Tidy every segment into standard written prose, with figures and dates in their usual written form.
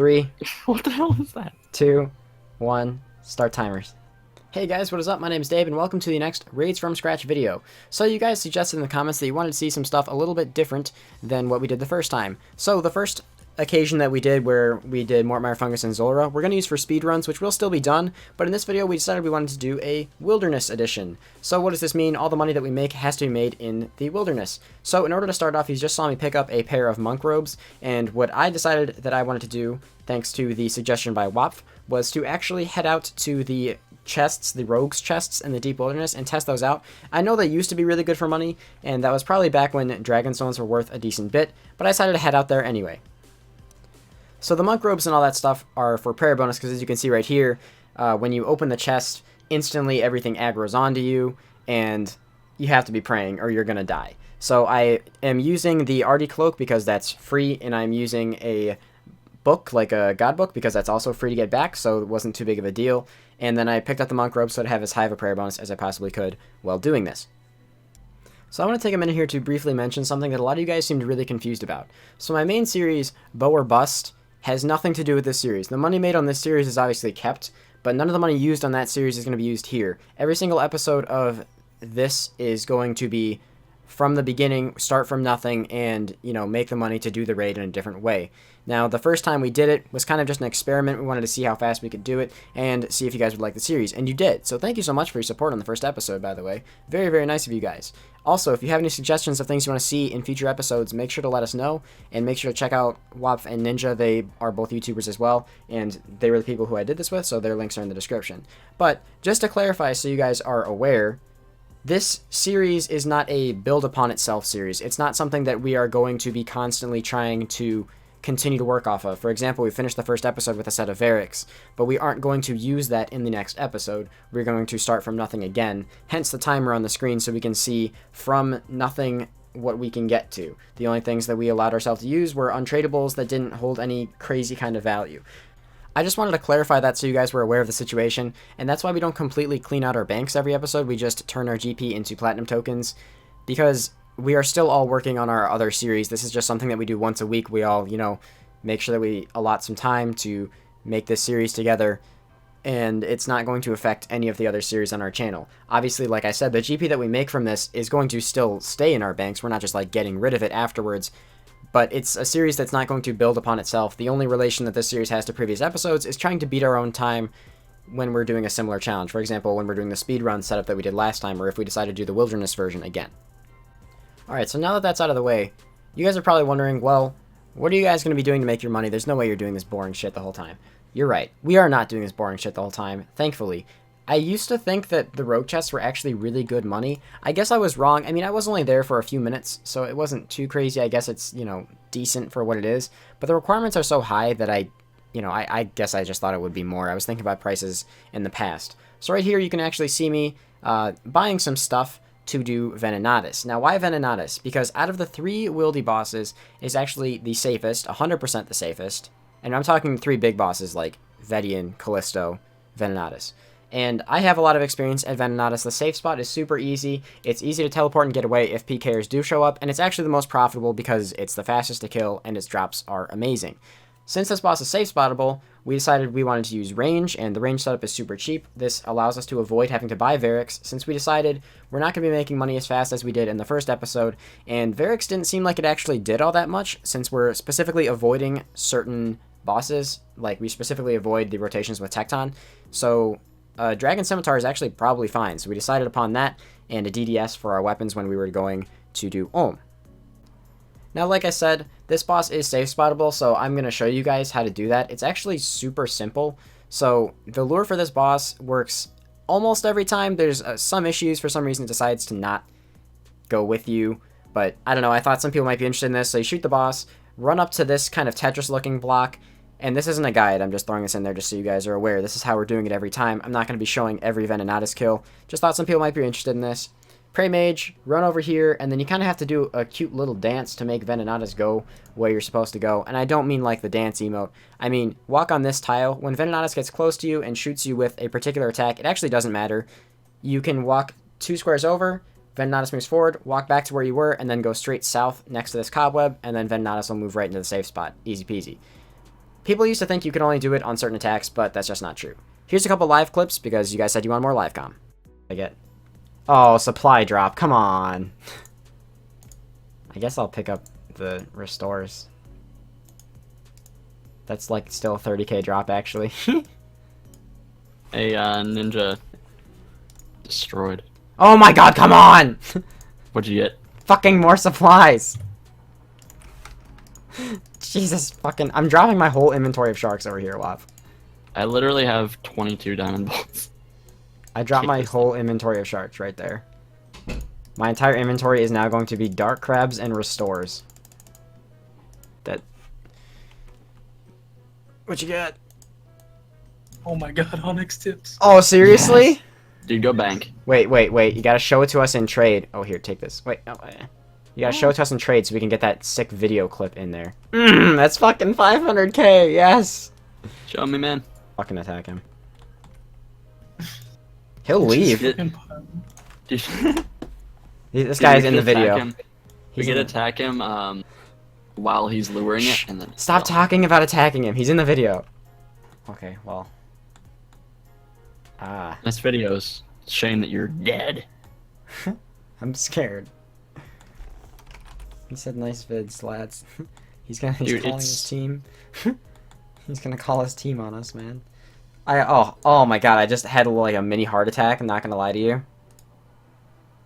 3, What the hell is that? 2, 1, start timers. Hey guys, what is up? My name is Dabe, and welcome to the next Raids from Scratch video. So you guys suggested in the comments that you wanted to see some stuff a little bit different than what we did the first time. So the first occasion that we did where we did Mortmire Fungus and Zora, we're going to use for speedruns, which will still be done, but in this video we decided we wanted to do a Wilderness edition. So what does this mean? All the money that we make has to be made in the Wilderness. So in order to start off, you just saw me pick up a pair of monk robes, and what I decided that I wanted to do, thanks to the suggestion by Wapf, was to actually head out to the chests, the rogues chests in the deep wilderness, and test those out. I know they used to be really good for money, and that was probably back when dragonstones were worth a decent bit, but I decided to head out there anyway. So the monk robes and all that stuff are for prayer bonus, because as you can see right here, when you open the chest, instantly everything aggroes onto you, and you have to be praying or you're gonna die. So I am using the Arty cloak because that's free, and I'm using a book, like a god book, because that's also free to get back, so it wasn't too big of a deal. And then I picked up the monk robe so to have as high of a prayer bonus as I possibly could while doing this. So I want to take a minute here to briefly mention something that a lot of you guys seemed really confused about. So my main series, Bow or Bust, has nothing to do with this series. The money made on this series is obviously kept, but none of the money used on that series is going to be used here. Every single episode of this is going to be from the beginning, start from nothing, and, you know, make the money to do the raid in a different way. Now, the first time we did it was kind of just an experiment. We wanted to see how fast we could do it and see if you guys would like the series, and you did. So thank you so much for your support on the first episode, by the way. Very, very nice of you guys. Also, if you have any suggestions of things you want to see in future episodes, make sure to let us know, and make sure to check out Wapf and Ninja. They are both YouTubers as well, and they were the people who I did this with, so their links are in the description. But just to clarify so you guys are aware, this series is not a build upon itself series. It's not something that we are going to be constantly trying to continue to work off of. For example, we finished the first episode with a set of Variks, but we aren't going to use that in the next episode. We're going to start from nothing again, hence the timer on the screen so we can see from nothing what we can get to. The only things that we allowed ourselves to use were untradables that didn't hold any crazy kind of value. I just wanted to clarify that so you guys were aware of the situation, and that's why we don't completely clean out our banks every episode. We just turn our GP into platinum tokens, because we are still all working on our other series. This is just something that we do once a week. We all, you know, make sure that we allot some time to make this series together, and it's not going to affect any of the other series on our channel. Obviously, like I said, the GP that we make from this is going to still stay in our banks. We're not just like getting rid of it afterwards, but it's a series that's not going to build upon itself. The only relation that this series has to previous episodes is trying to beat our own time when we're doing a similar challenge. For example, when we're doing the speedrun setup that we did last time, or if we decide to do the wilderness version again. Alright, so now that that's out of the way, you guys are probably wondering, well, what are you guys going to be doing to make your money? There's no way you're doing this boring shit the whole time. You're right. We are not doing this boring shit the whole time, thankfully. I used to think that the rogue chests were actually really good money. I guess I was wrong. I mean, I was only there for a few minutes, so it wasn't too crazy. I guess it's, you know, decent for what it is. But the requirements are so high that I guess I just thought it would be more. I was thinking about prices in the past. So right here you can actually see me buying some stuff to do Venanatis. Now, why Venanatis? Because out of the 3 wildy bosses is actually the safest, 100% the safest. And I'm talking 3 big bosses like Vedian, Callisto, Venanatis. And I have a lot of experience at Venanatis. The safe spot is super easy. It's easy to teleport and get away if PKers do show up, and it's actually the most profitable because it's the fastest to kill and its drops are amazing. Since this boss is safe spottable, we decided we wanted to use range, and the range setup is super cheap. This allows us to avoid having to buy Variks, since we decided we're not going to be making money as fast as we did in the first episode, and Variks didn't seem like it actually did all that much, since we're specifically avoiding certain bosses, like we specifically avoid the rotations with Tecton, so Dragon Scimitar is actually probably fine, so we decided upon that, and a DDS for our weapons when we were going to do Ohm. Now, like I said, this boss is safe spottable, so I'm going to show you guys how to do that. It's actually super simple. So the lure for this boss works almost every time. There's some issues. For some reason, it decides to not go with you. But I don't know. I thought some people might be interested in this. So you shoot the boss, run up to this kind of Tetris-looking block. And this isn't a guide. I'm just throwing this in there just so you guys are aware. This is how we're doing it every time. I'm not going to be showing every Venanatis kill. Just thought some people might be interested in this. Pray Mage, run over here, and then you kind of have to do a cute little dance to make Venanatis go where you're supposed to go. And I don't mean like the dance emote. I mean, walk on this tile. When Venanatis gets close to you and shoots you with a particular attack, it actually doesn't matter. You can walk 2 squares over, Venanatis moves forward, walk back to where you were, and then go straight south next to this cobweb, and then Venanatis will move right into the safe spot. Easy peasy. People used to think you could only do it on certain attacks, but that's just not true. Here's a couple live clips because you guys said you want more live comm. I get. Oh, supply drop. Come on. I guess I'll pick up the restores. That's like still a 30k drop actually. A ninja destroyed. Oh my god, come on! What'd you get? Fucking more supplies! Jesus fucking... I'm dropping my whole inventory of sharks over here, Wap. I literally have 22 diamond bolts. I dropped my whole inventory of sharks right there. My entire inventory is now going to be dark crabs and restores. That... What you got? Oh my god, Onyx tips. Oh, seriously? Yes. Dude, go bank. Wait. You gotta show it to us in trade. Oh, here, take this. Wait, no. You gotta show it to us in trade so we can get that sick video clip in there. That's fucking 500k, yes! Show me, man. Fucking attack him. He'll leave. Dude, This guy's in the video. We could attack him while he's luring it, and then... Stop talking about attacking him. He's in the video. Okay, well... Nice videos. Shame that you're dead. I'm scared. He said nice vids, lads. He's calling his team. He's gonna call his team on us, man. Oh my god, I just had like a mini heart attack, I'm not gonna lie to you.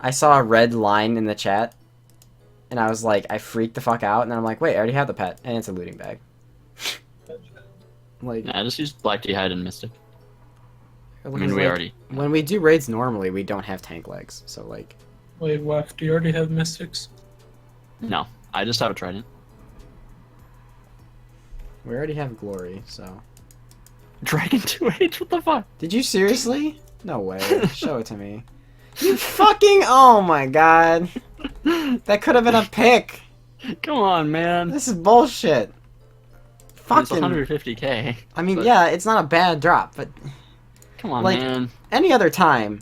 I saw a red line in the chat, and I was like, I freaked the fuck out, and then I'm like, wait, I already have the pet, and it's a looting bag. Like, nah, just use Black Hide and Mystic. I mean, like, we already... When we do raids normally, we don't have tank legs, so like... Wait, Waff, do you already have mystics? No, I just have a trident. We already have glory, so... Dragon 2H, what the fuck? Did you seriously? No way. Show it to me. You fucking... Oh my god. That could have been a pick. Come on, man. This is bullshit. Fucking... It's 150k. I mean, but... yeah, it's not a bad drop, but... Come on, like, man. Any other time,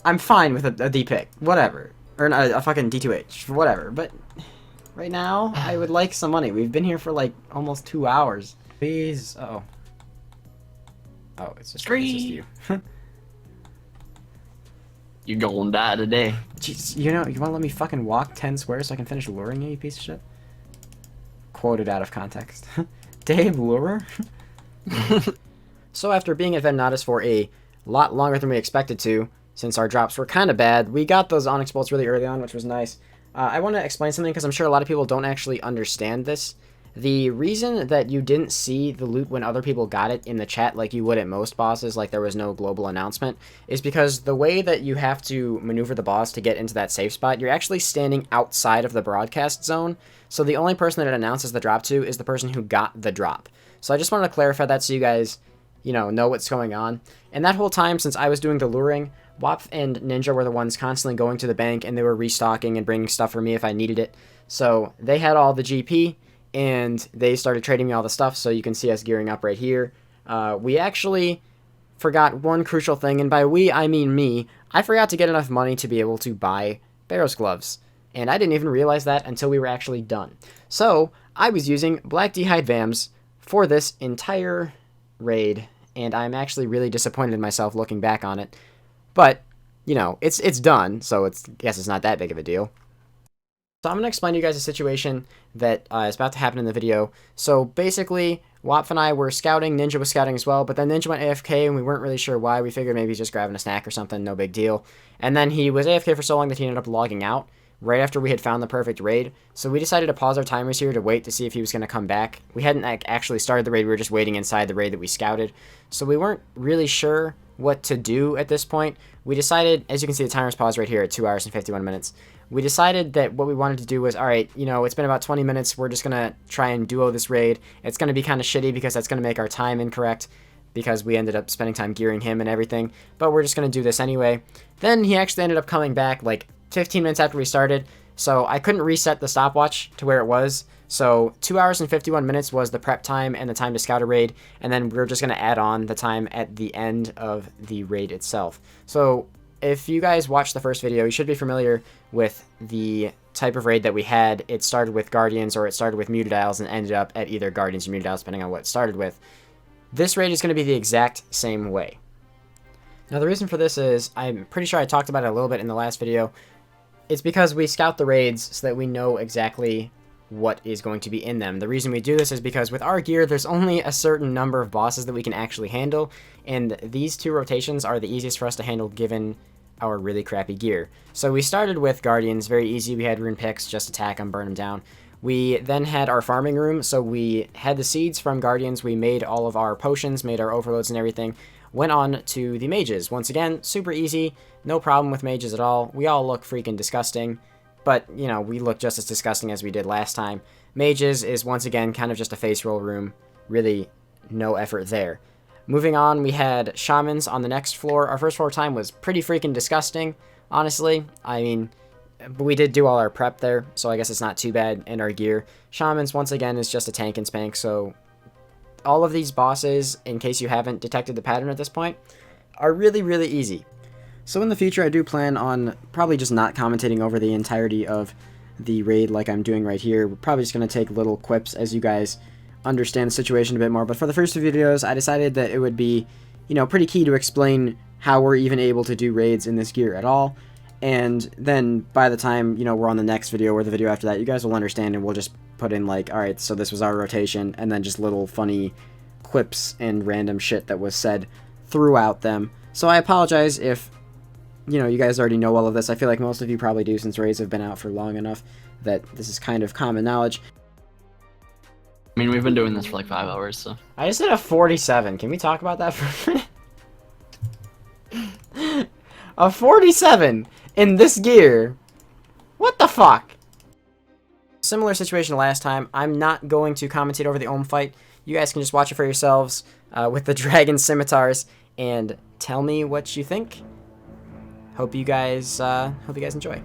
I'm fine with a D pick. Whatever. Or a fucking D2H. Whatever. But right now, I would like some money. We've been here for like almost 2 hours. Please. Uh-oh. Oh, it's just you. You're gonna die today. Jeez, you know, you wanna let me fucking walk 10 squares so I can finish luring you, you piece of shit? Quoted out of context. Dabe lure? So after being at Venanatis for a lot longer than we expected to, since our drops were kind of bad, we got those Onyx bolts really early on, which was nice. I want to explain something because I'm sure a lot of people don't actually understand this. The reason that you didn't see the loot when other people got it in the chat like you would at most bosses, like there was no global announcement, is because the way that you have to maneuver the boss to get into that safe spot, you're actually standing outside of the broadcast zone, so the only person that it announces the drop to is the person who got the drop. So I just wanted to clarify that so you guys, you know what's going on. And that whole time, since I was doing the luring, Wapf and Ninja were the ones constantly going to the bank, and they were restocking and bringing stuff for me if I needed it. So they had all the GP, and they started trading me all the stuff, so you can see us gearing up right here. We actually forgot one crucial thing, and by we, I mean me. I forgot to get enough money to be able to buy Barrow's gloves, and I didn't even realize that until we were actually done. So I was using Black Hide Vams for this entire raid, and I'm actually really disappointed in myself looking back on it. But, you know, it's done, so I guess it's not that big of a deal. So I'm going to explain to you guys a situation that is about to happen in the video. So basically, Wapf and I were scouting, Ninja was scouting as well, but then Ninja went AFK and we weren't really sure why. We figured maybe he's just grabbing a snack or something, no big deal. And then he was AFK for so long that he ended up logging out right after we had found the perfect raid. So we decided to pause our timers here to wait to see if he was going to come back. We hadn't actually started the raid, we were just waiting inside the raid that we scouted. So we weren't really sure what to do at this point. We decided, as you can see, the timer's paused right here at 2 hours and 51 minutes. We decided that what we wanted to do was, alright, you know, it's been about 20 minutes, we're just going to try and duo this raid. It's going to be kind of shitty because that's going to make our time incorrect, because we ended up spending time gearing him and everything, but we're just going to do this anyway. Then he actually ended up coming back like 15 minutes after we started, so I couldn't reset the stopwatch to where it was. So 2 hours and 51 minutes was the prep time and the time to scout a raid, and then we're just going to add on the time at the end of the raid itself. So if you guys watched the first video, you should be familiar with the type of raid that we had, it started with Guardians or it started with Muted Isles and ended up at either Guardians or Muted Isles, depending on what it started with. This raid is going to be the exact same way. Now, the reason for this is, I'm pretty sure I talked about it a little bit in the last video. It's because we scout the raids so that we know exactly what is going to be in them. The reason we do this is because with our gear, there's only a certain number of bosses that we can actually handle, and these 2 rotations are the easiest for us to handle given our really crappy gear. So we started with Guardians, very easy. We had rune picks, just attack them, burn them down. We then had our farming room, so we had the seeds from Guardians, we made all of our potions, made our overloads and everything, went on to the mages. Once again, super easy, no problem with mages at all. We all look freaking disgusting, but, you know, we look just as disgusting as we did last time. Mages is, once again, kind of just a face roll room, really no effort there. Moving on, we had shamans on the next floor. Our first floor time was pretty freaking disgusting, honestly. I mean, but we did do all our prep there, so I guess it's not too bad in our gear. Shamans, once again, is just a tank and spank, so all of these bosses, in case you haven't detected the pattern at this point, are really, really easy. So in the future, I do plan on probably just not commentating over the entirety of the raid like I'm doing right here. We're probably just going to take little quips as you guys understand the situation a bit more. But for the first 2 videos, I decided that it would be, you know, pretty key to explain how we're even able to do raids in this gear at all. And then by the time, you know, we're on the next video or the video after that, you guys will understand, and we'll just put in like, alright, so this was our rotation, and then just little funny quips and random shit that was said throughout them. So I apologize if, you know, you guys already know all of this. I feel like most of you probably do, since raids have been out for long enough that this is kind of common knowledge. I mean, we've been doing this for like 5 hours, so. I just hit a 47. Can we talk about that for a minute? A 47 in this gear. What the fuck? Similar situation to last time. I'm not going to commentate over the Ohm fight. You guys can just watch it for yourselves with the dragon scimitars and tell me what you think. Hope you guys enjoy.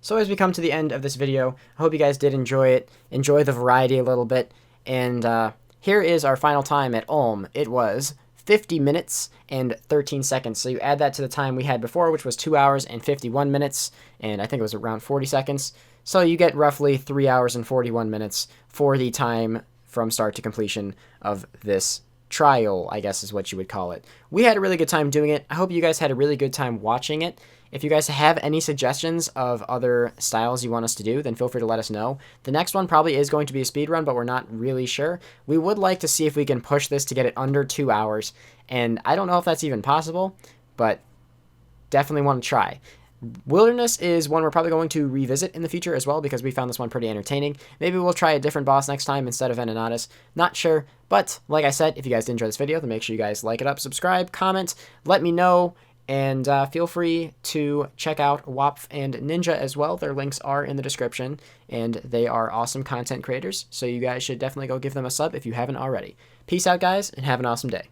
So as we come to the end of this video, I hope you guys did enjoy it, enjoy the variety a little bit, and here is our final time at Ulm. It was 50 minutes and 13 seconds, so you add that to the time we had before, which was 2 hours and 51 minutes, and I think it was around 40 seconds, so you get roughly 3 hours and 41 minutes for the time from start to completion of this trial, I guess is what you would call it. We had a really good time doing it. I hope you guys had a really good time watching it, If you guys have any suggestions of other styles you want us to do, then feel free to let us know. The next one probably is going to be a speed run, but we're not really sure. We would like to see if we can push this to get it under 2 hours, and I don't know if that's even possible, but definitely want to try. Wilderness is one we're probably going to revisit in the future as well because we found this one pretty entertaining. Maybe we'll try a different boss next time instead of Venanatis. Not sure, but like I said, if you guys did enjoy this video, then make sure you guys like it up, subscribe, comment, let me know, and feel free to check out WAPF and Ninja as well. Their links are in the description, and they are awesome content creators, so you guys should definitely go give them a sub if you haven't already. Peace out, guys, and have an awesome day.